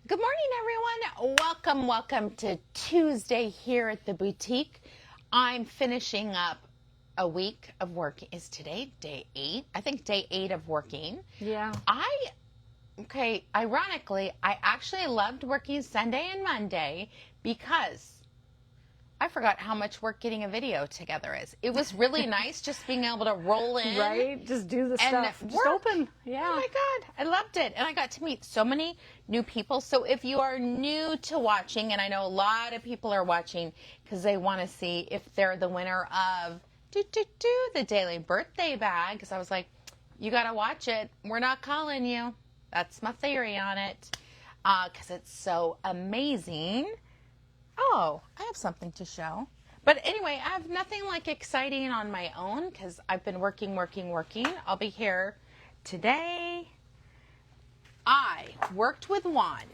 Good morning, everyone. Welcome to Tuesday here at the boutique. I'm finishing up a week of work. Is today day 8? I think day 8 of working. Yeah. Ironically, I actually loved working Sunday and Monday because I forgot how much work getting a video together is. It was really nice just being able to roll in. Right? Just do the and stuff. Just open. Yeah. Oh my God. I loved it. And I got to meet so many new people. So if you are new to watching, and I know a lot of people are watching because they want to see if they're the winner of the daily birthday bag. Because I was like, you got to watch it. We're not calling you. That's my theory on it. Because it's so amazing. Oh, I have something to show. But anyway, I have nothing like exciting on my own because I've been working. I'll be here today. I worked with Juan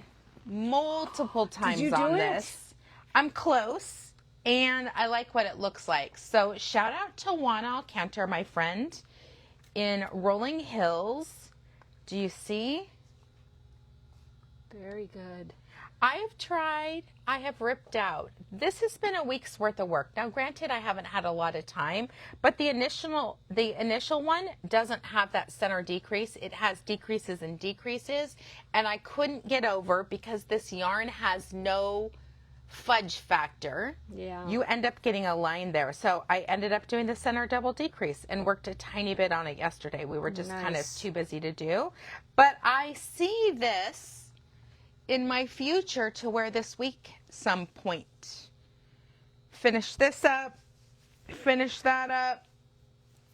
multiple times on this. I'm close and I like what it looks like. So shout out to Juan Alcantar, my friend in Rolling Hills. Do you see? Very good. I have ripped out. This has been a week's worth of work. Now, granted, I haven't had a lot of time, but the initial one doesn't have that center decrease. It has decreases and decreases, and I couldn't get over because this yarn has no fudge factor. Yeah. You end up getting a line there. So I ended up doing the center double decrease and worked a tiny bit on it yesterday. We were just kind of too busy to do. But I see this in my future to wear this week some point. Finish this up, finish that up.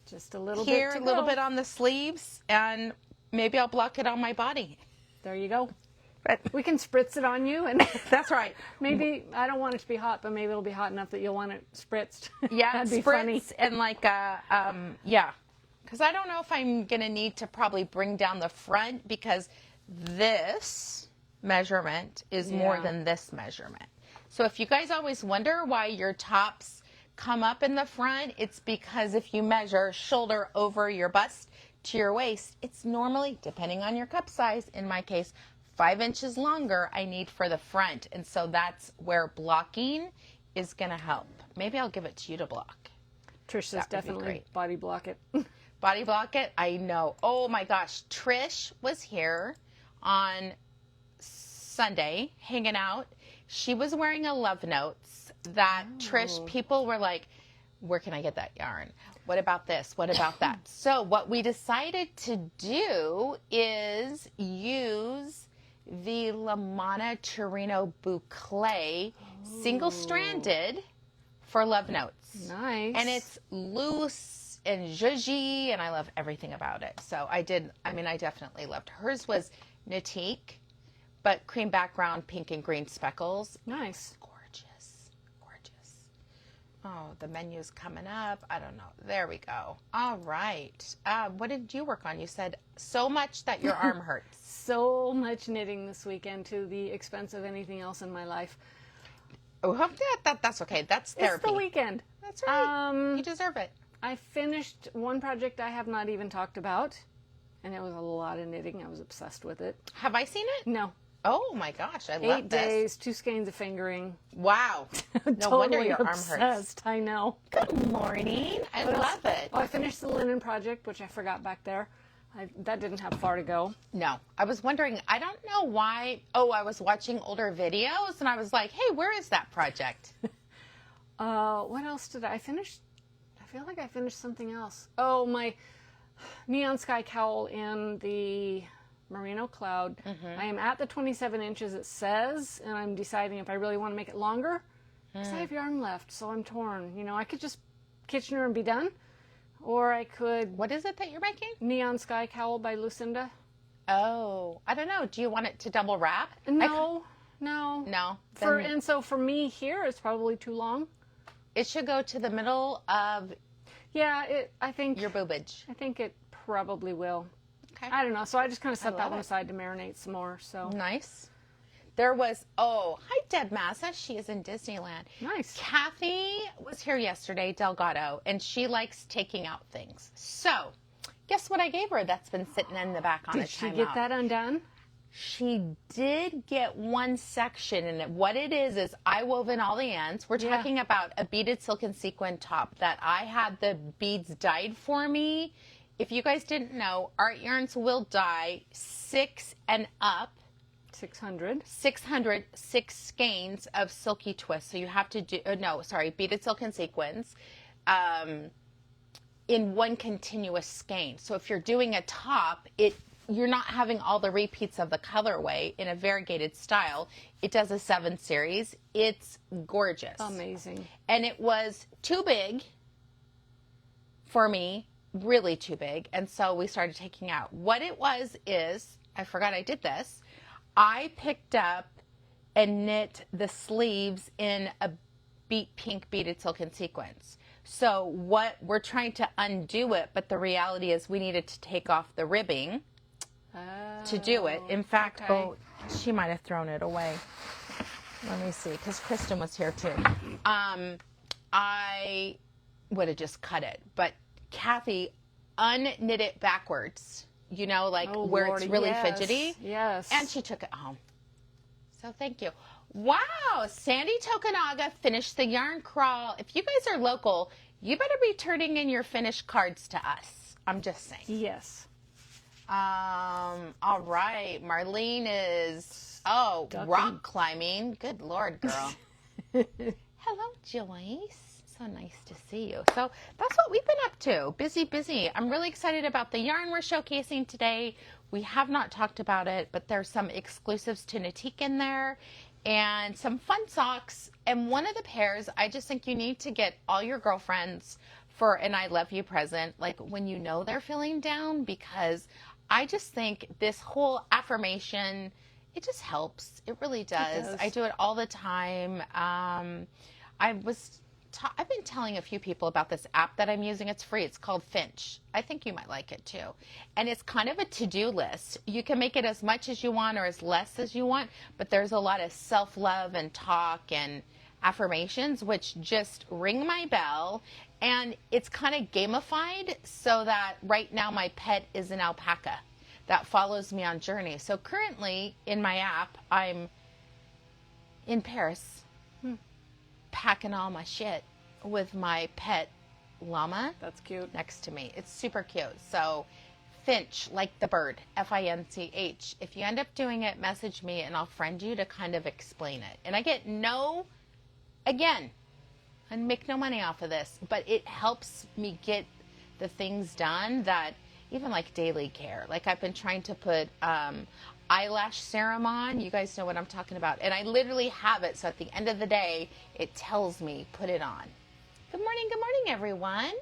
Just a little here, bit a little bit on the sleeves, and maybe I'll block it on my body. There you go. But we can spritz it on you, and that's right. Maybe I don't want it to be hot, but maybe it'll be hot enough that you'll want it spritzed. Yeah, that'd be spritz funny. And like yeah, because I don't know if I'm gonna need to probably bring down the front because this measurement is more than this measurement. So if you guys always wonder why your tops come up in the front, it's because if you measure shoulder over your bust to your waist, it's normally, depending on your cup size, in my case, 5 inches longer I need for the front. And so that's where blocking is going to help. Maybe I'll give it to you to block. Trish says definitely body block it. Body block it? I know. Oh my gosh. Trish was here on Sunday hanging out. She was wearing a Love Notes that Trish, people were like, where can I get that yarn? What about this? What about that? So what we decided to do is use the Lamana Torino Boucle single-stranded for Love Notes. Nice. And it's loose and zhuzhy, and I love everything about it. So I definitely loved. Hers was Knitique, but cream background, pink and green speckles. Nice. Gorgeous. Gorgeous. Oh, the menu's coming up. I don't know. There we go. All right. What did you work on? You said so much that your arm hurts. So much knitting this weekend to the expense of anything else in my life. Oh, that's okay. That's therapy. It's the weekend. That's right. You deserve it. I finished one project I have not even talked about, and it was a lot of knitting. I was obsessed with it. Have I seen it? No. Oh my gosh, I love 8 this. 8 days, 2 skeins of fingering. Wow. No totally wonder your obsessed, arm hurts. I know. Good morning. I love it. Oh, I finished the linen project, which I forgot back there. That didn't have far to go. No. I was wondering, I don't know why. Oh, I was watching older videos and I was like, hey, where is that project? What else did I finish? I feel like I finished something else. Oh, my neon sky cowl in the merino cloud. I am at the 27 inches it says, and I'm deciding if I really want to make it longer because I have yarn left, so I'm torn. You know, I could just Kitchener and be done, or I could... What is it that you're making? Neon Sky Cowl by Lucinda. Oh, I don't know. Do you want it to double wrap? No. And so for me here, it's probably too long. It should go to the middle of I think your boobage. I think it probably will. Okay. I don't know. So I just kind of set that one aside to marinate some more. So nice. There was, hi, Deb Massa. She is in Disneyland. Nice. Kathy was here yesterday, Delgado, and she likes taking out things. So, guess what I gave her that's been sitting in the back on Did she get that undone? She did get one section, and what it is I wove in all the ends. We're talking about a beaded silk and sequin top that I had the beads dyed for me. If you guys didn't know, Artyarns will dye 6 and up. 600. 6 skeins of Silky Twist. So you have to do, beaded silk and sequins in one continuous skein. So if you're doing a top, you're not having all the repeats of the colorway in a variegated style. It does a 7 series. It's gorgeous. Amazing. And it was too big for me, really too big. And so we started taking out. What it was is, I forgot I did this. I picked up and knit the sleeves in a pink beaded silk and sequins. So we're trying to undo it, but the reality is we needed to take off the ribbing to do it. In fact, she might have thrown it away. Let me see, because Kristen was here too. I would have just cut it, but Kathy unknit it backwards, where it's really fidgety. Yes. And she took it home. So thank you. Wow, Sandy Tokunaga finished the yarn crawl. If you guys are local, you better be turning in your finished cards to us. I'm just saying. Yes. All right. Marlene is, rock climbing. Good Lord, girl. Hello, Joyce. So nice to see you. So that's what we've been up to. Busy. I'm really excited about the yarn we're showcasing today. We have not talked about it, but there's some exclusives to Knitique in there and some fun socks. And one of the pairs, I just think you need to get all your girlfriends for an I love you present, like when you know they're feeling down, because I just think this whole affirmation, it just helps. It really does. I do it all the time. I've been telling a few people about this app that I'm using. It's free. It's called Finch. I think you might like it too. And it's kind of a to-do list. You can make it as much as you want or as less as you want, but there's a lot of self-love and talk and affirmations, which just ring my bell. And it's kind of gamified so that right now my pet is an alpaca that follows me on journey. So currently in my app, I'm in Paris packing all my shit with my pet llama. That's cute. Next to me. It's super cute. So Finch, like the bird, Finch. If you end up doing it, message me and I'll friend you to kind of explain it. And I get I make no money off of this, but it helps me get the things done that even like daily care. Like I've been trying to put eyelash serum on. You guys know what I'm talking about. And I literally have it. So at the end of the day, it tells me, put it on. Good morning, everyone.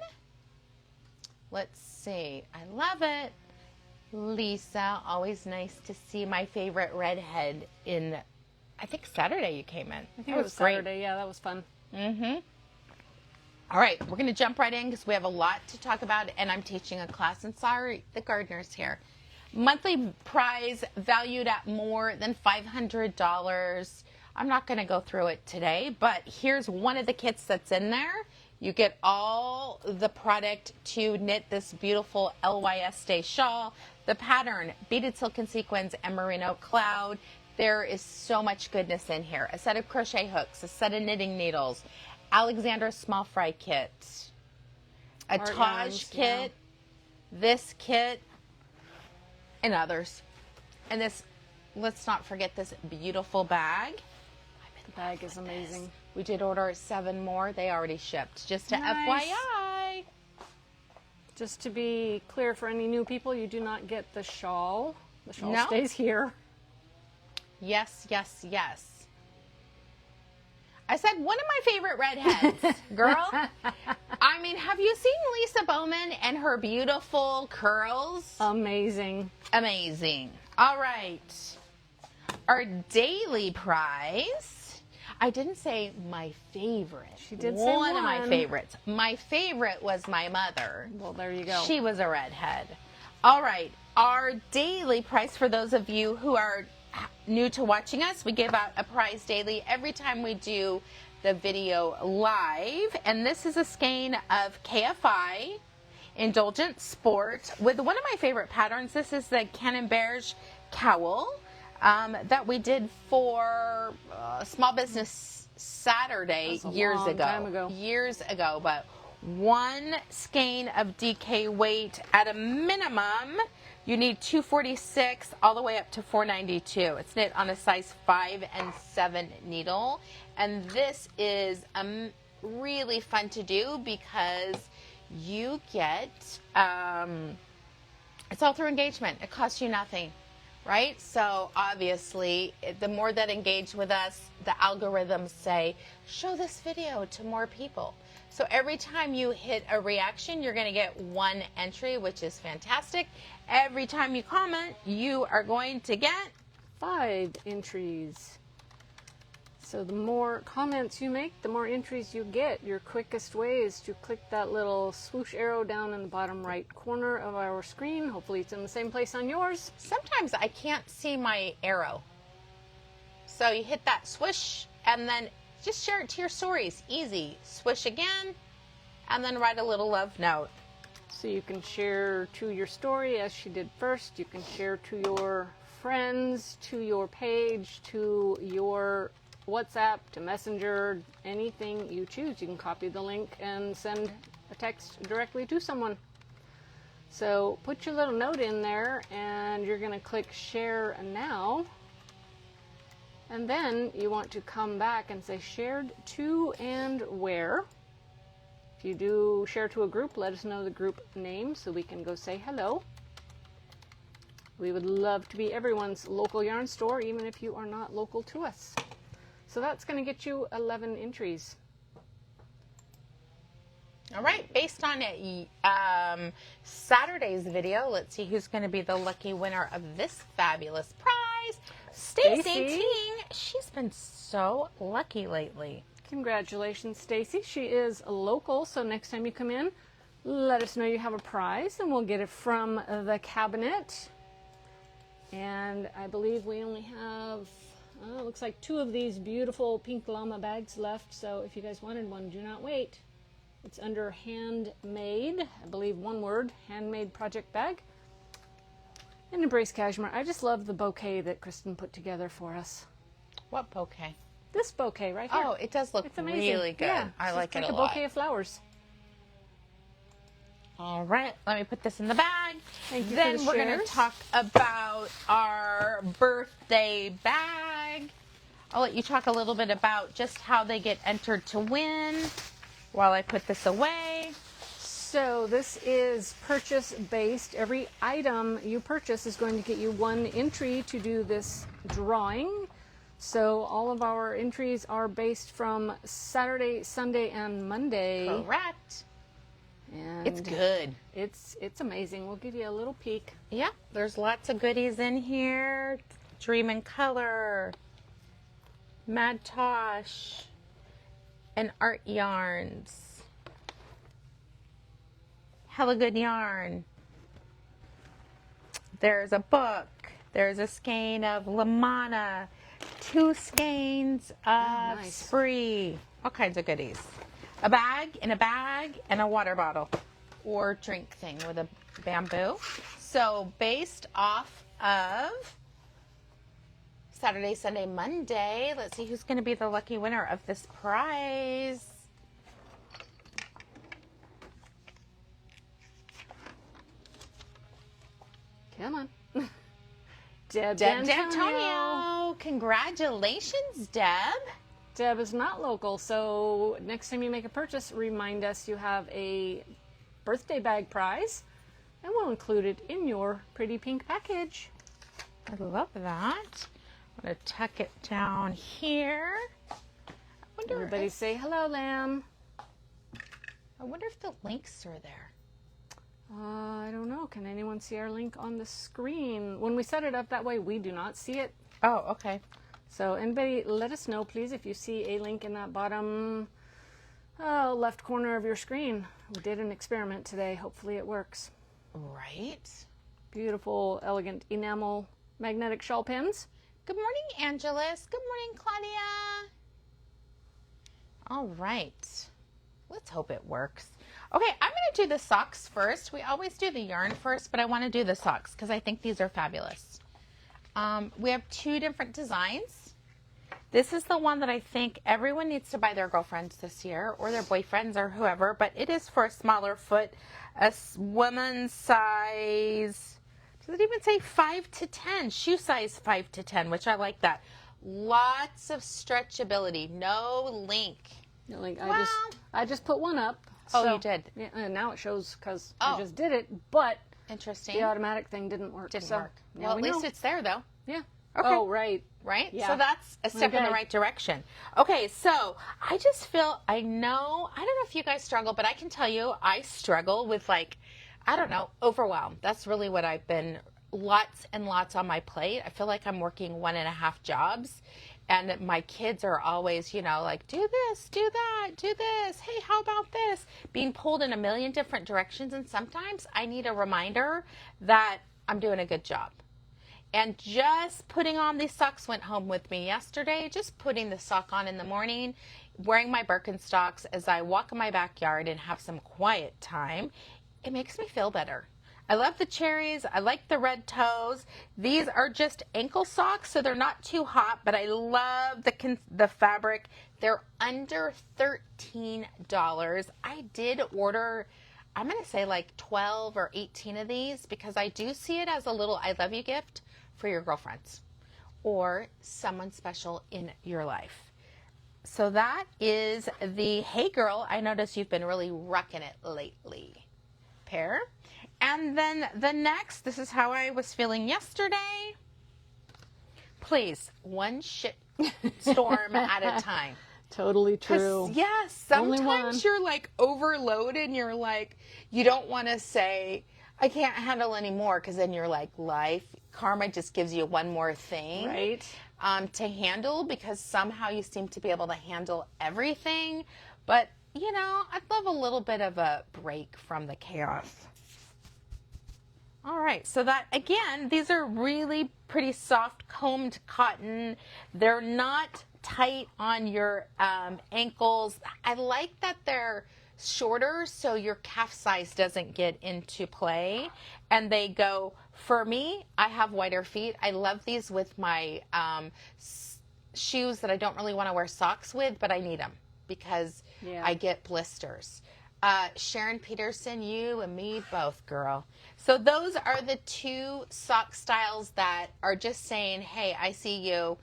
Let's see. I love it. Lisa, always nice to see my favorite redhead in, I think Saturday you came in. I think it was Saturday. Yeah, that was fun. Mm-hmm. All right, we're going to jump right in because we have a lot to talk about, and I'm teaching a class, and sorry, the gardener's here. Monthly prize valued at more than $500. I'm not going to go through it today, but here's one of the kits that's in there. You get all the product to knit this beautiful LYS Day shawl, the pattern, beaded silk and sequins, and merino cloud. There is so much goodness in here. A set of crochet hooks, a set of knitting needles, Alexandra small fry kit, a Taj kit, this kit, and others. And this, let's not forget this beautiful bag. The bag is amazing. We did order 7 more. They already shipped. Just to FYI. Just to be clear for any new people, you do not get the shawl. The shawl No. stays here. Yes. I said one of my favorite redheads, girl. I mean, have you seen Lisa Bowman and her beautiful curls? Amazing. Amazing. All right. Our daily prize. I didn't say my favorite. She did say one of my favorites. My favorite was my mother. Well, there you go. She was a redhead. All right. Our daily prize, for those of you who are new to watching us, we give out a prize daily every time we do the video live. And this is a skein of KFI Indulgent Sport with one of my favorite patterns. This is the Canonberge cowl. that we did for Small Business Saturday years ago. Years ago, but 1 skein of DK weight at a minimum. You need 246 all the way up to 492. It's knit on a size 5 and 7 needle. And this is really fun to do because you get, it's all through engagement. It costs you nothing, right? So obviously, the more that engage with us, the algorithms say, show this video to more people. So every time you hit a reaction, you're going to get 1 entry, which is fantastic. Every time you comment, you are going to get 5 entries. So the more comments you make, the more entries you get. Your quickest way is to click that little swoosh arrow down in the bottom right corner of our screen. Hopefully it's in the same place on yours. Sometimes I can't see my arrow. So you hit that swoosh and then just share it to your stories. Easy. Swish again, and then write a little love note. So you can share to your story as she did first. You can share to your friends, to your page, to your WhatsApp, to Messenger, anything you choose. You can copy the link and send a text directly to someone. So put your little note in there and you're going to click share now. And then you want to come back and say shared to and where. If you do share to a group, let us know the group name so we can go say hello. We would love to be everyone's local yarn store, even if you are not local to us. So that's going to get you 11 entries. All right, based on Saturday's video, let's see who's going to be the lucky winner of this fabulous prize. Stacy Ting. She's been so lucky lately. Congratulations, Stacy. She is a local, so next time you come in, let us know you have a prize, and we'll get it from the cabinet. And I believe we only have, it looks like 2 of these beautiful pink llama bags left, so if you guys wanted one, do not wait. It's under handmade, I believe one word, handmade project bag. And Embrace Cashmere. I just love the bouquet that Kristen put together for us. What bouquet? This bouquet right here. Oh, it does look really good. Yeah, I like it a lot. It's like a bouquet of flowers. All right, let me put this in the bag. Thank you. Then we're going to talk about our birthday bag. I'll let you talk a little bit about just how they get entered to win while I put this away. So this is purchase based. Every item you purchase is going to get you 1 entry to do this drawing. So all of our entries are based from Saturday, Sunday, and Monday. Correct. And it's good. It's amazing. We'll give you a little peek. Yeah, there's lots of goodies in here. Dream in Color, Mad Tosh, and Artyarns. Hella good yarn. There's a book. There's a skein of Lamana. 2 skeins of Spree. All kinds of goodies. A bag in a bag and a water bottle or drink thing with a bamboo. So based off of Saturday, Sunday, Monday, let's see who's going to be the lucky winner of this prize. Come on. Deb D'Antonio. Congratulations, Deb. Deb is not local, so next time you make a purchase, remind us you have a birthday bag prize, and we'll include it in your pretty pink package. I love that. I'm going to tuck it down here. Everybody say hello, Lamb. I wonder if the links are there. I don't know. Can anyone see our link on the screen? When we set it up that way, we do not see it. Oh, okay. So anybody, let us know, please, if you see a link in that bottom left corner of your screen. We did an experiment today. Hopefully it works. Right. Beautiful, elegant enamel magnetic shawl pins. Good morning, Angeles. Good morning, Claudia. All right. Let's hope it works. Okay, I'm going to do the socks first. We always do the yarn first, but I want to do the socks because I think these are fabulous. We have 2 different designs. This is the one that I think everyone needs to buy their girlfriends this year, or their boyfriends, or whoever, but it is for a smaller foot, a woman's size, does it even say 5 to 10? Shoe size 5 to 10, which I like that. Lots of stretchability, no link. Like I just put one up. Oh, so, you did? Yeah, and now it shows because Oh. I just did it, but Interesting. the automatic thing didn't work. Didn't so work. now Well, we at least know. it's there, though. Yeah. Okay. Oh, right. Right? Yeah. So that's a step in the Okay. right direction. Okay, so I just feel, I don't know if you guys struggle, but I can tell you I struggle with overwhelm. That's really what I've been, lots and lots on my plate. I feel like I'm working 1.5 jobs. And my kids are always, like, do this, do that, do this. Hey, how about this? Being pulled in a million different directions. And sometimes I need a reminder that I'm doing a good job. And just putting on these socks went home with me yesterday. Just putting the sock on in the morning, wearing my Birkenstocks as I walk in my backyard and have some quiet time. It makes me feel better. I love the cherries. I like the red toes. These are just ankle socks, so they're not too hot, but I love the fabric. They're under $13. I did order, I'm going to say like 12 or 18 of these because I do see it as a little I love you gift for your girlfriends or someone special in your life. So that is the Hey Girl, I notice you've been really rocking it lately pair. And then the next, this is how I was feeling yesterday. Please, one shit storm at a time. Totally true. Yes, sometimes you're like overloaded and you're like, you don't want to say, I can't handle anymore, because then you're like, karma just gives you one more thing to handle, because somehow you seem to be able to handle everything. But, I'd love a little bit of a break from the chaos. All right, so that, again, these are really pretty soft combed cotton. They're not tight on your ankles. I like that they're shorter so your calf size doesn't get into play. And they go, for me, I have wider feet. I love these with my shoes that I don't really want to wear socks with, but I need them because I get blisters. Sharon Peterson, you and me both, girl. So those are the 2 sock styles that are just saying, hey, I see you.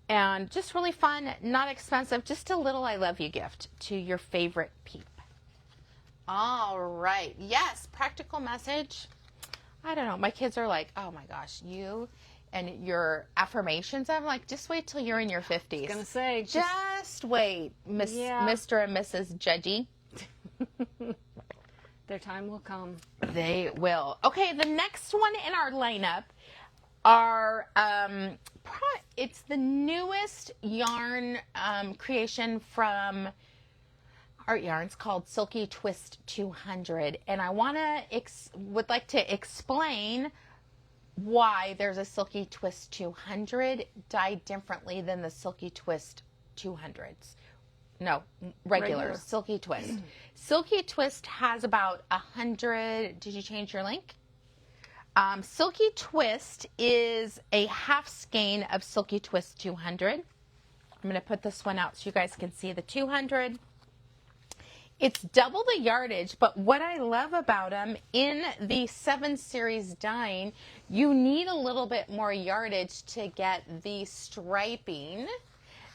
And just really fun, not expensive, just a little I love you gift to your favorite peep. All right. Yes, practical message. I don't know. My kids are like, oh my gosh, you and your affirmations. I'm like, just wait till you're in your 50s. I was going to say. Just wait, Mr. and Mrs. Judgy. Their time will come. They will. Okay, the next one in our lineup are, it's the newest yarn creation from Artyarns called Silky Twist 200. And I would like to explain why there's a Silky Twist 200 dyed differently than the Silky Twist 200s. No, regular Silky Twist. Silky Twist has about 100. Did you change your link? Silky Twist is a half skein of Silky Twist 200. I'm going to put this one out so you guys can see the 200. It's double the yardage, but what I love about them, in the 7 series dyeing, you need a little bit more yardage to get the striping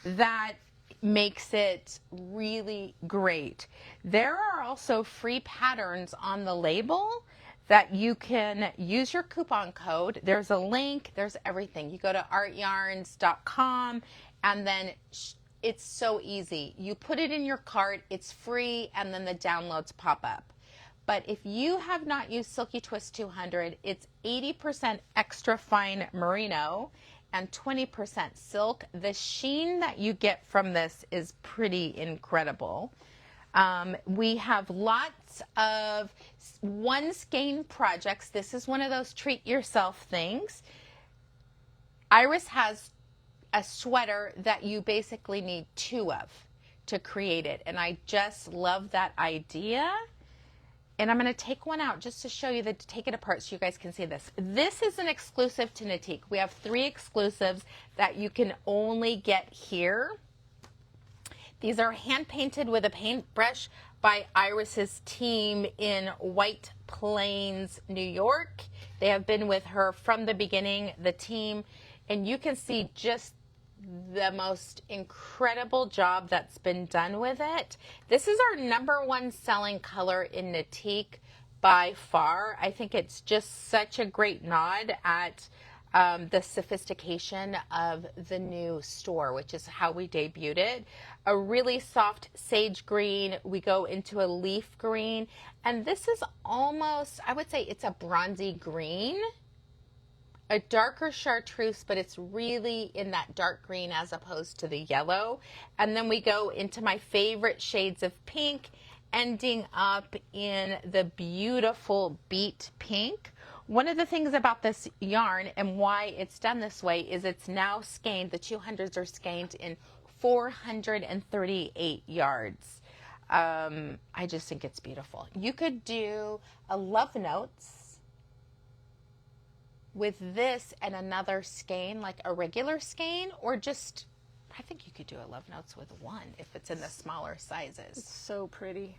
that makes it really great. There are also free patterns on the label that you can use your coupon code. There's a link, there's everything. You go to artyarns.com and then it's so easy. You put it in your cart, it's free, and then the downloads pop up. But if you have not used Silky Twist 200, it's 80% extra fine merino and 20% silk. The sheen that you get from this is pretty incredible. We have lots of one-skein projects. This is one of those treat yourself things. Iris has a sweater that you basically need 2 of to create it. And I just love that idea. And I'm going to take one out just to show you, take it apart so you guys can see this. This is an exclusive to Knitique. We have 3 exclusives that you can only get here. These are hand painted with a paintbrush by Iris's team in White Plains, New York. They have been with her from the beginning, the team, and you can see just the most incredible job that's been done with it. This is our #1 selling color in Knitique by far. I think it's just such a great nod at the sophistication of the new store, which is how we debuted it. A really soft sage green. We go into a leaf green, and this is almost, I would say it's a bronzy green. A darker chartreuse, but it's really in that dark green as opposed to the yellow. And then we go into my favorite shades of pink, ending up in the beautiful beet pink. One of the things about this yarn and why it's done this way is it's now skeined. The 200s are skeined in 438 yards. I just think it's beautiful. You could do a love notes with this and another skein, like a regular skein, or just, I think you could do a love notes with one if it's in the smaller sizes. It's so pretty.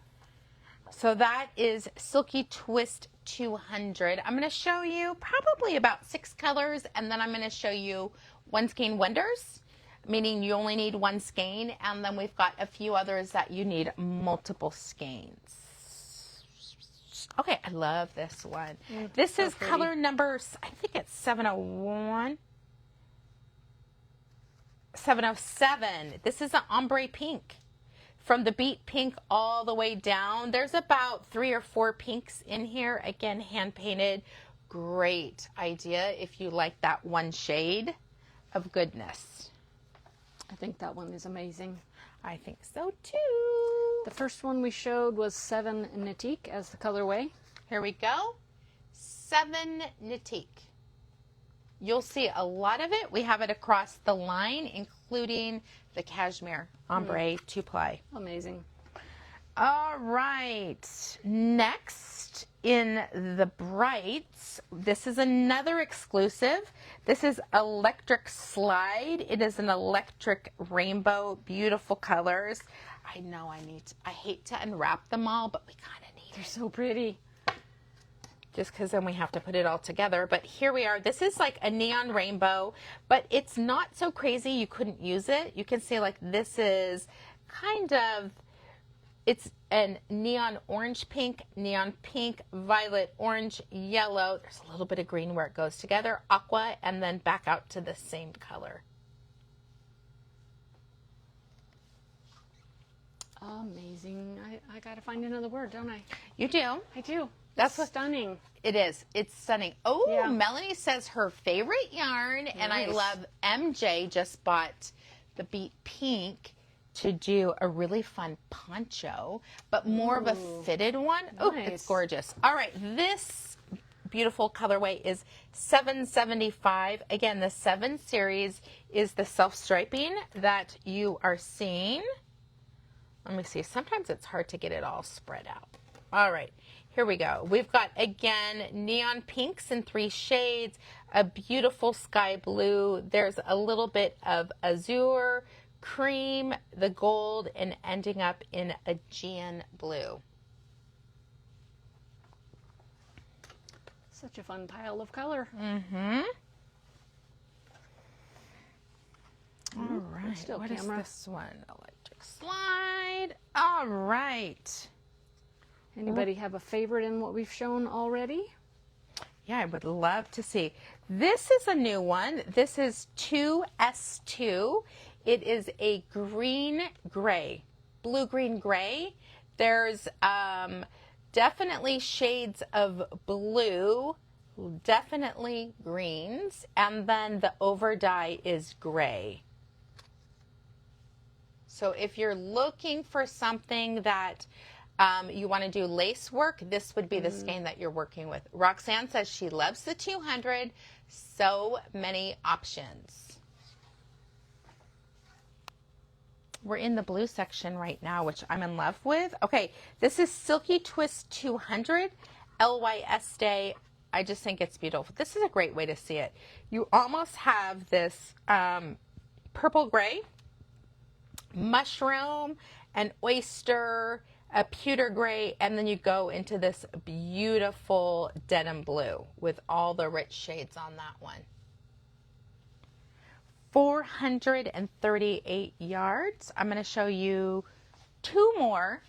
So that is Silky Twist 200. I'm going to show you probably about 6 colors, and then I'm going to show you one skein wonders, meaning you only need 1 skein, and then we've got a few others that you need multiple skeins. Okay, I love this one. This is pretty. color number, I think it's 701. 707. This is an ombre pink. From the beet pink all the way down. There's about 3 or 4 pinks in here. Again, hand painted. Great idea if you like that one shade of goodness. I think that one is amazing. I think so too. The first one we showed was 7 Knitique as the colorway. Here we go. 7 Knitique. You'll see a lot of it. We have it across the line, including the cashmere ombre 2-ply. Amazing. All right. Next in the brights, this is another exclusive. This is Electric Slide. It is an electric rainbow, beautiful colors. I know I hate to unwrap them all, but we kind of need They're so pretty. just because then we have to put it all together. But here we are. This is like a neon rainbow, but it's not so crazy you couldn't use it. You can see like this is kind of, it's a neon orange pink, violet, orange, yellow. There's a little bit of green where it goes together, aqua, and then back out to the same color. Amazing. I gotta find another word, don't I? You do. I do. That's It's stunning. It is. It's stunning. Oh, Yeah. Melanie says her favorite yarn, and I Nice. love MJ just bought the beet pink to do a really fun poncho, but more of a fitted one. Oh, it's Nice. gorgeous. All right, this beautiful colorway is 775. Again, the 7 series is the self-striping that you are seeing. Let me see. Sometimes it's hard to get it all spread out. All right. Here we go. We've got, again, neon pinks in 3 shades, a beautiful sky blue. There's a little bit of azure, cream, the gold, and ending up in Aegean blue. Such a fun pile of color. Mm-hmm. All right. still What is camera. this one? Electric slide. All right. Anybody have a favorite in what we've shown already? Yeah, I would love to see. This is a new one. This is 2S2. It is a green-gray, blue-green-gray. There's definitely shades of blue, definitely greens, and then the overdye is gray. So if you're looking for something that you want to do lace work, this would be the skein that you're working with. Roxanne says she loves the 200. So many options. We're in the blue section right now, which I'm in love with. Okay, this is Silky Twist 200 LYS Day. I just think it's beautiful. This is a great way to see it. You almost have this purple gray, mushroom, an oyster, a pewter gray, and then you go into this beautiful denim blue with all the rich shades on that one. 438 yards. I'm going to show you 2 more,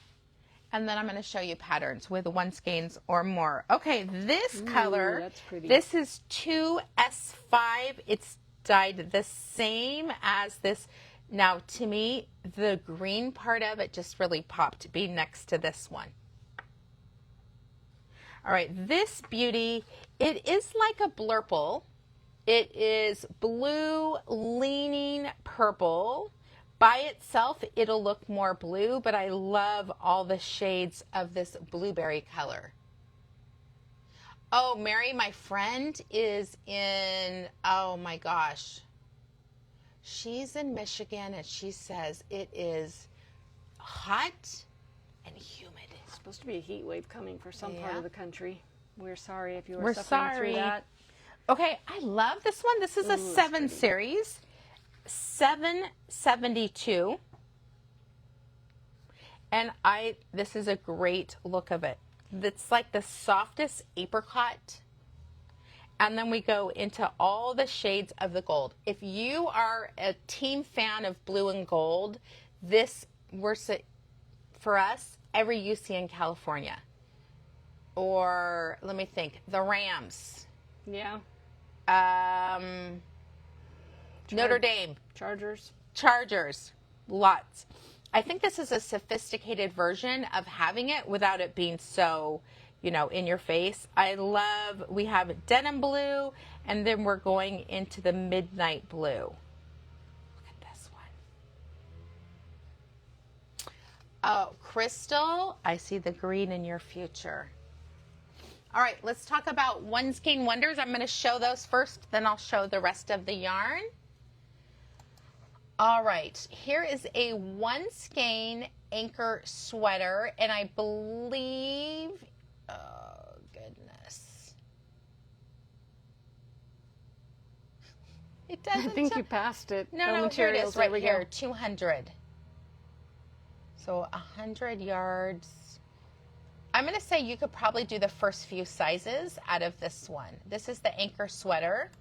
and then I'm going to show you patterns with one skeins or more. Okay, this color, that's pretty. This is 2S5. It's dyed the same as this. Now, to me, the green part of it just really popped being next to this one. All right, this beauty, it is like a blurple. It is blue leaning purple. By itself, it'll look more blue, but I love all the shades of this blueberry color. Oh, Mary, my friend, is in, oh my gosh. She's in Michigan, and she says it is hot and humid. It's supposed to be a heat wave coming for some part of the country. We're sorry if you were We're suffering sorry. through that. Okay, I love this one. This is a 7 series, 772. And this is a great look of it. It's like the softest apricot. And then we go into all the shades of the gold. If you are a team fan of blue and gold, for us, every you see in California. Or, let me think, the Rams. Yeah. Notre Dame. Chargers. Lots. I think this is a sophisticated version of having it without it being so, in your face. We have denim blue, and then we're going into the midnight blue. Look at this one. Oh, Crystal, I see the green in your future. All right, let's talk about one skein wonders. I'm going to show those first, then I'll show the rest of the yarn. All right, here is a one skein anchor sweater, and I believe, oh goodness, it doesn't. I think you passed it. No, here it is, right here, 200. So 100 yards. I'm going to say you could probably do the first few sizes out of this one. This is the anchor sweater.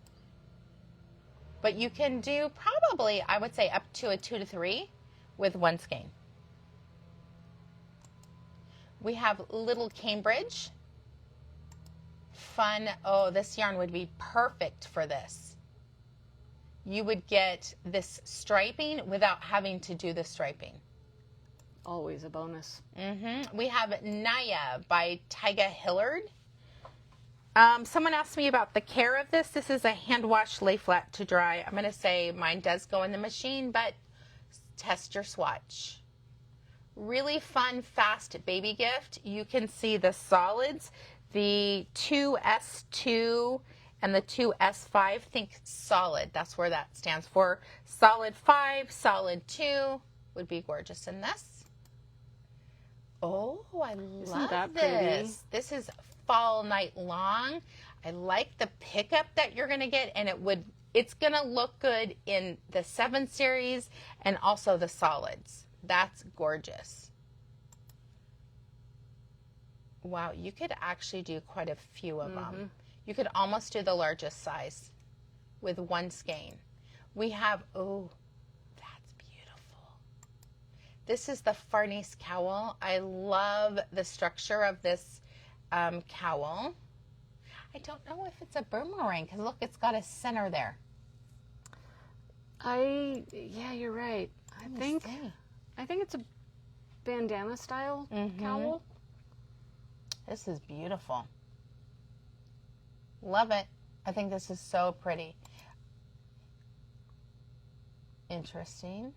But you can do probably, I would say, up to a 2 to 3 with one skein. We have Little Cambridge. Fun. Oh, this yarn would be perfect for this. You would get this striping without having to do the striping. Always a bonus. We have Naya by Tyga Hillard. Someone asked me about the care of this. This is a hand wash, lay flat to dry. I'm going to say mine does go in the machine, but test your swatch. Really fun, fast baby gift. You can see the solids, the 2S2 and the 2S5. Think solid. That's where that stands for. Solid 5, solid 2 would be gorgeous in this. Oh, I love this. This is fall night long. I like the pickup that you're going to get, and it's going to look good in the 7 series and also the solids. That's gorgeous. Wow, you could actually do quite a few of them. You could almost do the largest size with one skein. We have, oh, that's beautiful. This is the Farnese cowl. I love the structure of this cowl. I don't know if it's a boomerang because look, it's got a center there. Yeah, you're right. I think it's a bandana style cowl. This is beautiful. Love it. I think this is so pretty. Interesting.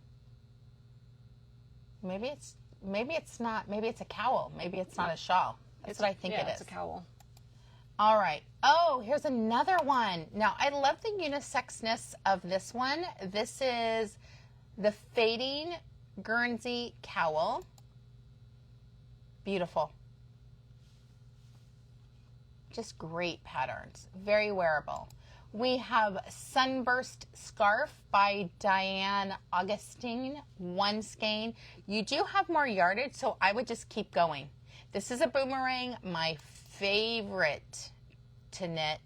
Maybe it's not. Maybe it's a cowl. Maybe it's not a shawl. That's what I think it is. It's a cowl. All right. Oh, here's another one. Now, I love the unisexness of this one. This is the fading Guernsey cowl. Beautiful. Just great patterns. Very wearable. We have Sunburst Scarf by Diane Augustine, one skein. You do have more yardage, so I would just keep going. This is a boomerang, my favorite to knit.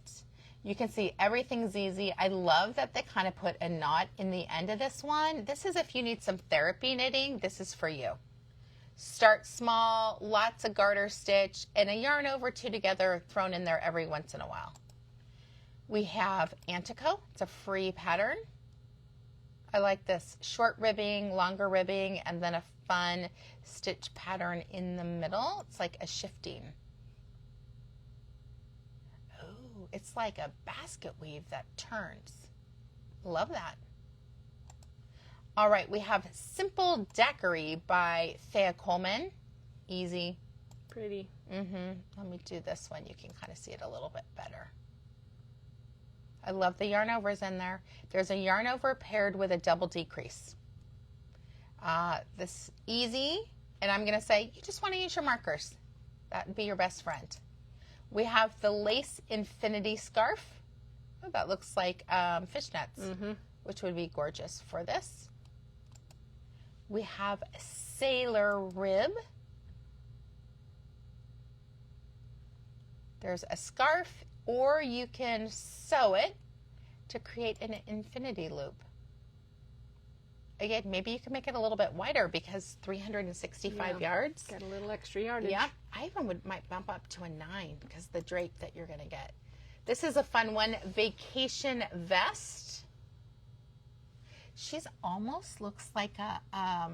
You can see everything's easy. I love that they kind of put a knot in the end of this one. This is if you need some therapy knitting, this is for you. Start small, lots of garter stitch, and a yarn over two together thrown in there every once in a while. We have Antico. It's a free pattern. I like this short ribbing, longer ribbing, and then a fun stitch pattern in the middle. It's like a shifting. Oh, it's like a basket weave that turns. Love that. All right, we have Simple Daiquiri by Thea Coleman. Easy. Pretty. Let me do this one. You can kind of see it a little bit better. I love the yarn overs in there. There's a yarn over paired with a double decrease. This easy, and I'm going to say you just want to use your markers. That would be your best friend. We have the Lace Infinity Scarf. Oh, that looks like fishnets, which would be gorgeous for this. We have Sailor Rib. There's a scarf, or you can sew it to create an infinity loop. Again, maybe you can make it a little bit wider because 365 yards. Got a little extra yardage. Yeah, I even might bump up to a 9 because the drape that you're going to get. This is a fun one, Vacation Vest. She's almost looks like a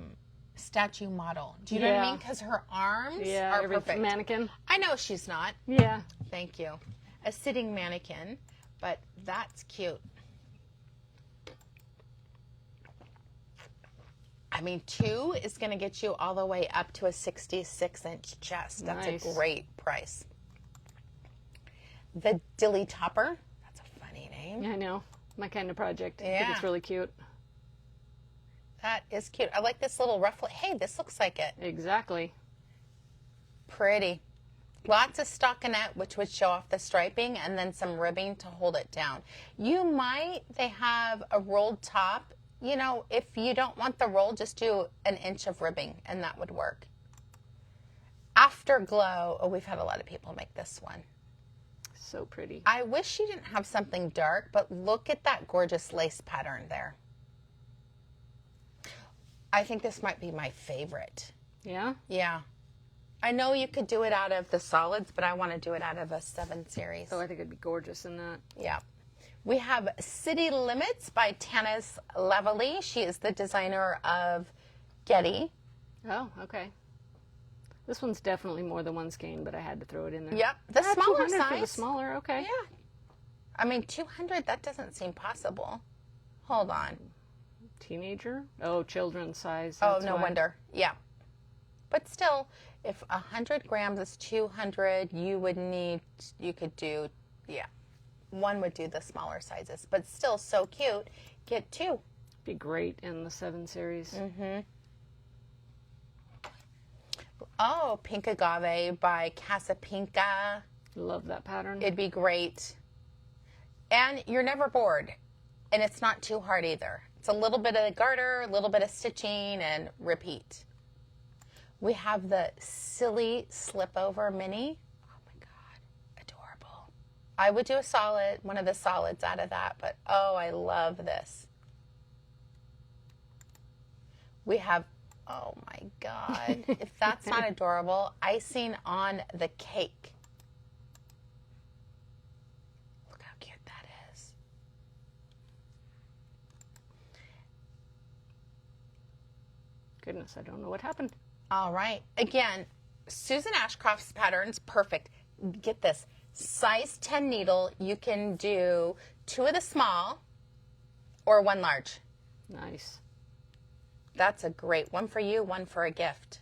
statue model. Do you know what I mean? Because her arms are perfect. Mannequin. I know she's not. Yeah. Thank you. A sitting mannequin, but that's cute. I mean, 2 is going to get you all the way up to a 66-inch chest. That's nice. A great price. The Dilly Topper. That's a funny name. Yeah, I know. My kind of project. Yeah. I think it's really cute. That is cute. I like this little ruffle. Hey, this looks like it. Exactly. Pretty. Lots of stockinette, which would show off the striping, and then some ribbing to hold it down. They have a rolled top. You know, if you don't want the roll, just do an inch of ribbing, and that would work. Afterglow. Oh, we've had a lot of people make this one. So pretty. I wish you didn't have something dark, but look at that gorgeous lace pattern there. I think this might be my favorite. Yeah? Yeah. I know you could do it out of the solids, but I want to do it out of a 7 series. Oh, I think it'd be gorgeous in that. Yeah. We have City Limits by Tanis Lavalley. She is the designer of Getty. Oh, okay. This one's definitely more than one skein, but I had to throw it in there. Yep. The smaller 200 size. for the smaller, okay. Yeah. I mean, 200, that doesn't seem possible. Hold on. Teenager? Oh, children's size. Oh, no wonder. Yeah. But still, if 100 grams is 200, you could do, yeah. One would do the smaller sizes, but still so cute. Get 2. Be great in the 7 series. Oh, Pink Agave by Casapinka. Love that pattern. It'd be great. And you're never bored. And it's not too hard either. It's a little bit of garter, a little bit of stitching, and repeat. We have the Silly Slipover Mini. Oh my God, adorable. I would do one of the solids out of that, but oh, I love this. We have, oh my God, if that's not adorable, icing on the cake. Look how cute that is. Goodness, I don't know what happened. All right. Again, Susan Ashcroft's patterns, perfect. Get this. Size 10 needle, you can do 2 of the small or 1 large. Nice. That's a great one for you, one for a gift.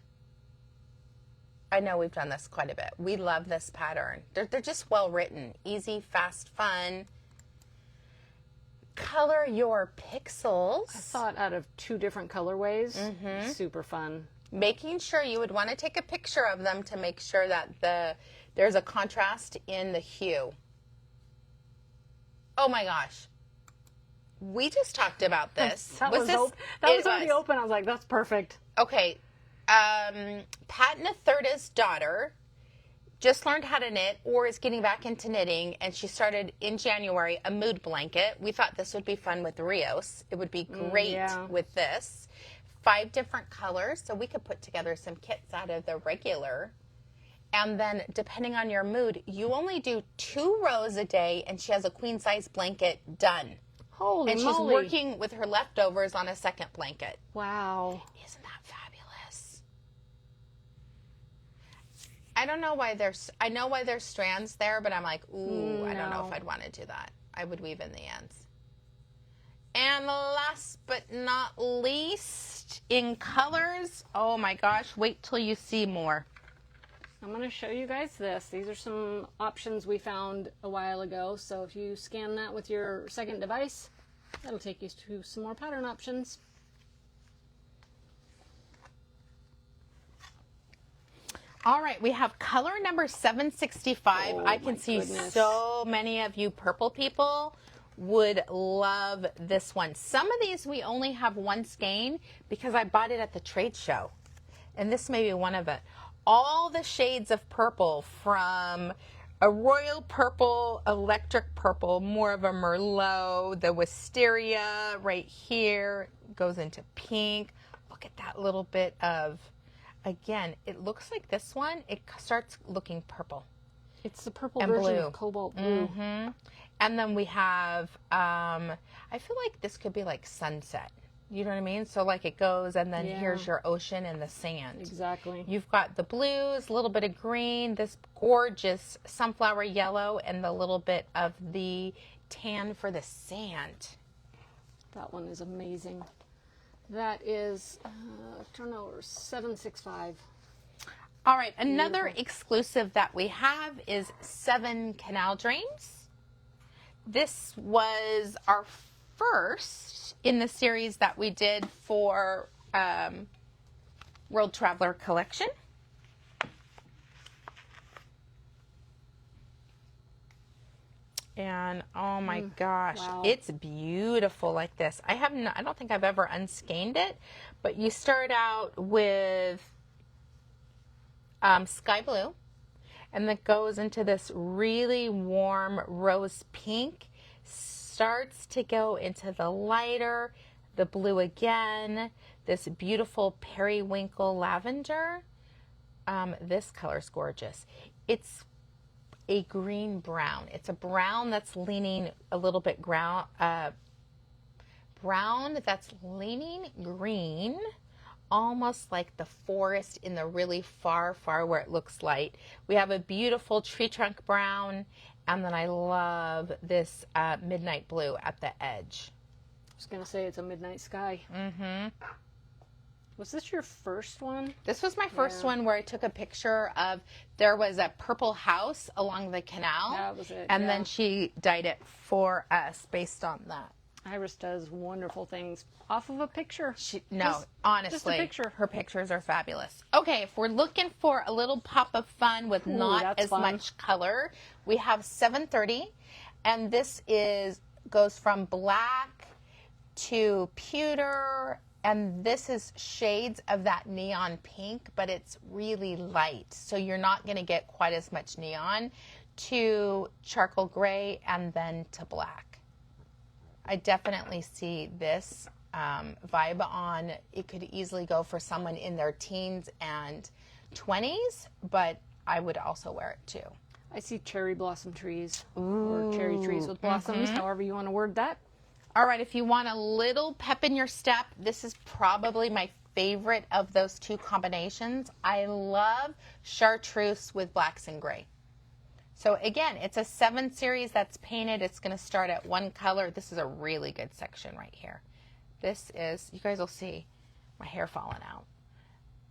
I know we've done this quite a bit. We love this pattern. They're just well written. Easy, fast, fun. color your pixels. I thought out of 2 different colorways. Super fun. Making sure you would want to take a picture of them to make sure that there's a contrast in the hue. Oh my gosh. We just talked about this. That was already open. I was like, that's perfect. Okay. Pat Natherda's daughter just learned how to knit or is getting back into knitting, and she started in January a mood blanket. We thought this would be fun with Rios. It would be great with this. 5 different colors, so we could put together some kits out of the regular. And then depending on your mood, you only do 2 rows a day, and she has a queen size blanket done. Holy moly. And she's working with her leftovers on a second blanket. Wow. Isn't that fabulous? I don't know why I know why there's strands there, but I'm like, ooh, I don't know if I'd want to do that. I would weave in the ends. And last but not least, in colors, oh my gosh, wait till you see more. I'm going to show you guys this. These are some options we found a while ago. So if you scan that with your second device, that'll take you to some more pattern options. All right, we have color number 765. I can see so many of you purple people would love this one. Some of these we only have one skein because I bought it at the trade show. And this may be one of it. All the shades of purple, from a royal purple, electric purple, more of a merlot, the wisteria right here goes into pink. Look at that little bit of, again, it looks like this one, it starts looking purple. It's the purple and version blue. of cobalt blue. And then we have, I feel like this could be like sunset. You know what I mean? So like it goes, and then here's your ocean and the sand. Exactly. You've got the blues, a little bit of green, this gorgeous sunflower yellow, and the little bit of the tan for the sand. That one is amazing. That is, turnover 765. All right, another exclusive that we have is 7 Canal Dreams. This was our first in the series that we did for World Traveler Collection. And oh my gosh, it's beautiful like this. I don't think I've ever unskeined it, but you start out with sky blue, and that goes into this really warm rose pink, starts to go into the lighter, the blue again, this beautiful periwinkle lavender. This color's gorgeous. It's a green brown. It's a brown that's leaning a little bit brown that's leaning green, almost like the forest in the really far where it looks light. We have a beautiful tree trunk brown, and then I love this midnight blue at the edge. I was going to say it's a midnight sky. Was this your first one? This was my first one where I took a picture of, there was a purple house along the canal. That was it. And then she dyed it for us based on that. Iris does wonderful things off of a picture. Honestly, just a picture. Her pictures are fabulous. Okay, if we're looking for a little pop of fun with not as much color, we have 730, and this goes from black to pewter, and this is shades of that neon pink, but it's really light, so you're not going to get quite as much neon, to charcoal gray and then to black. I definitely see this vibe on. It could easily go for someone in their teens and 20s, but I would also wear it too. I see cherry blossom trees, or cherry trees with blossoms, however you want to word that. All right, if you want a little pep in your step, this is probably my favorite of those 2 combinations. I love chartreuse with blacks and gray. So again, it's a 7 series that's painted. It's going to start at 1 color. This is a really good section right here. This is, you guys will see my hair falling out.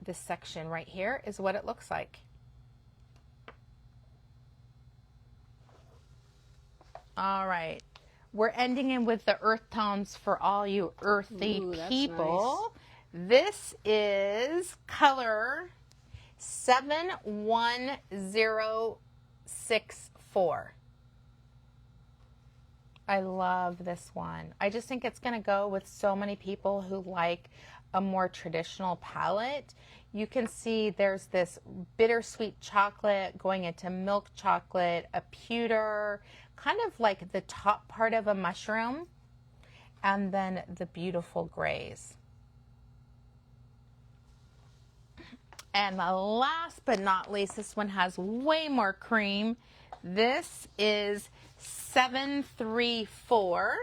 This section right here is what it looks like. All right. we're ending in with the earth tones for all you earthy that's people. This is color 71064. I love this one. I just think it's going to go with so many people who like a more traditional palette. You can see there's this bittersweet chocolate going into milk chocolate, a pewter, kind of like the top part of a mushroom, and then the beautiful grays. And the last but not least, this one has way more cream. This is 734.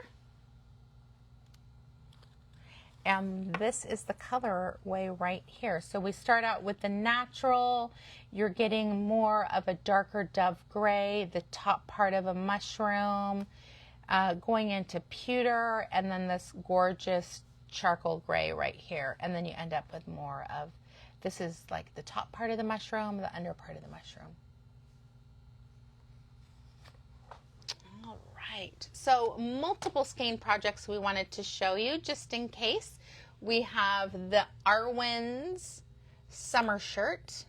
And this is the colorway right here. So we start out with the natural. You're getting more of a darker dove gray, the top part of a mushroom, going into pewter, and then this gorgeous charcoal gray right here. And then you end up with more of, this is like the top part of the mushroom, the under part of the mushroom. All right, so multiple skein projects we wanted to show you just in case. We have the Artyarns summer shirt.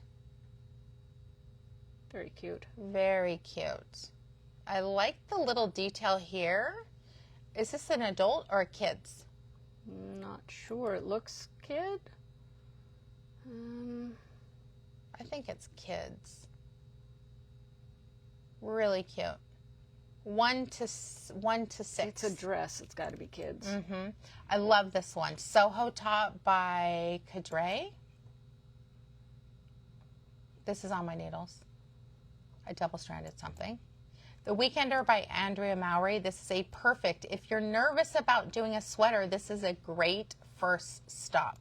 Very cute. Very cute. I like the little detail here. Is this an adult or a kid's? Not sure. It looks kid. I think it's kids. Really cute. 1 to 6. It's a dress. It's got to be kids. I love this one. Soho Top by Cadre. This is on my needles. I double-stranded something. The Weekender by Andrea Mowry. This is a perfect, if you're nervous about doing a sweater, this is a great first stop.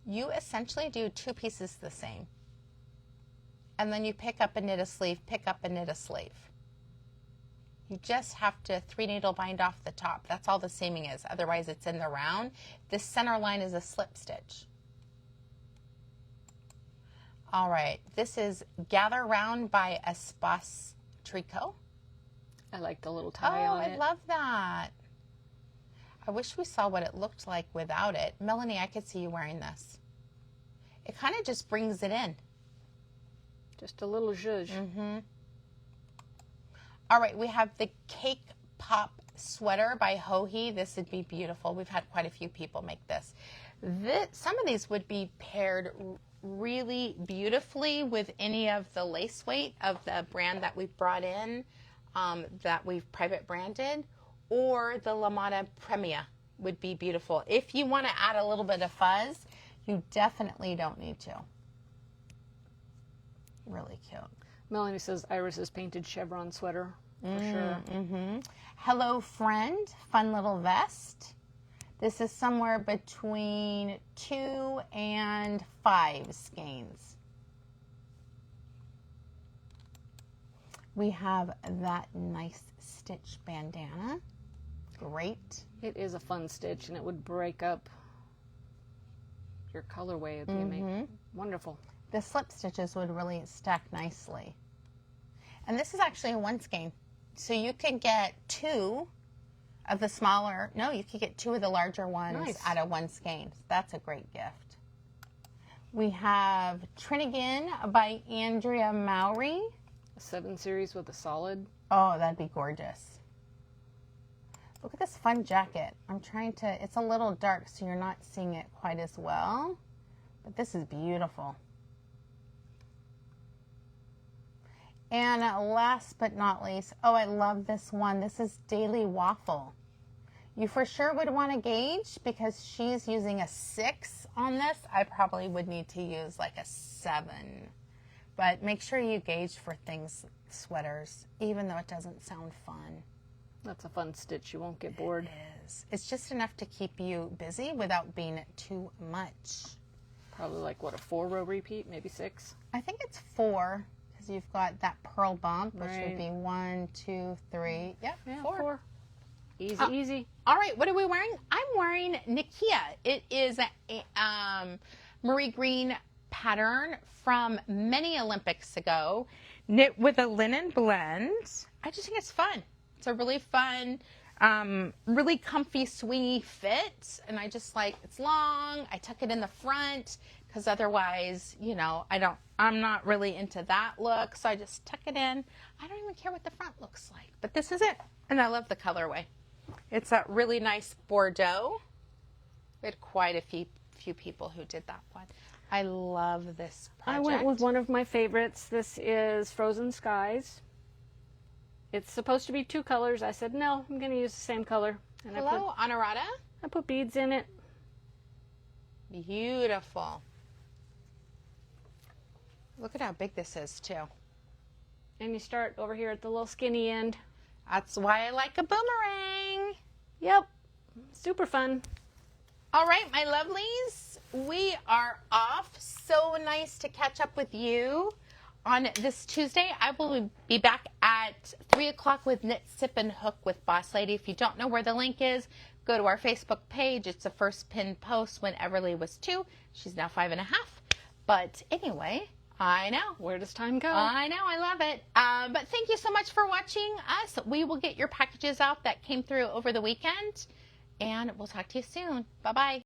You essentially do 2 pieces the same. And then you pick up a knit a sleeve, pick up a knit a sleeve. You just have to 3 needle bind off the top. That's all the seaming is. Otherwise it's in the round. This center line is a slip stitch. All right, this is Gather Round by Espace Tricot. I like the little tie on it. I love that. I wish we saw what it looked like without it. Melanie, I could see you wearing this. It kind of just brings it in. Just a little zhuzh. All right, we have the Cake Pop sweater by Hohi. This would be beautiful. We've had quite a few people make this. Some of these would be paired really beautifully with any of the lace weight of the brand that we've brought in, that we've private branded, or the Lamada Premia would be beautiful. If you want to add a little bit of fuzz, you definitely don't need to. Really cute. Melanie says Iris's painted chevron sweater, for sure. Hello Friend, fun little vest. This is somewhere between 2 and 5 skeins. We have that nice stitch bandana. Great. It is a fun stitch, and it would break up your colorway. It'd be amazing. Wonderful. The slip stitches would really stack nicely. And this is actually a 1 skein. So you could get 2 of the smaller, no, you could get 2 of the larger ones out of 1 skein. That's a great gift. We have Trinnigan by Andrea Mowry. A 7 series with a solid. Oh, that'd be gorgeous. Look at this fun jacket. I'm trying to, it's a little dark, so you're not seeing it quite as well. But this is beautiful. And last but not least, oh, I love this one. This is Daily Waffle. You for sure would want to gauge because she's using a 6 on this. I probably would need to use like a 7. But make sure you gauge for things, sweaters, even though it doesn't sound fun. That's a fun stitch. You won't get bored. It is. It's just enough to keep you busy without being too much. Probably like, what, a 4-row repeat? Maybe 6? I think it's 4. You've got that pearl bump, which would be 1, 2, 3. Yep, Yeah, 4. 4. Easy, easy. All right, what are we wearing? I'm wearing Nekia. It is a Marie Green pattern from many Olympics ago, knit with a linen blend. I just think it's fun. It's a really fun, really comfy, swingy fit. And I just like, it's long. I tuck it in the front because otherwise, you know, I'm not really into that look. So I just tuck it in. I don't even care what the front looks like, but this is it. And I love the colorway. It's a really nice Bordeaux. We had quite a few people who did that one. I love this project. I went with one of my favorites. This is Frozen Skies. It's supposed to be 2 colors. I said, no, I'm going to use the same color. And Hello, Honorata. I put beads in it. Beautiful. Look at how big this is, too. And you start over here at the little skinny end. That's why I like a boomerang. Yep. Super fun. All right, my lovelies, we are off. So nice to catch up with you on this Tuesday. I will be back at 3 o'clock with Knit, Sip, and Hook with Boss Lady. If you don't know where the link is, go to our Facebook page. It's the first pinned post when Everly was 2. She's now 5.5. But anyway, I know. Where does time go? I know. I love it. But thank you so much for watching us. We will get your packages out that came through over the weekend. And we'll talk to you soon. Bye-bye.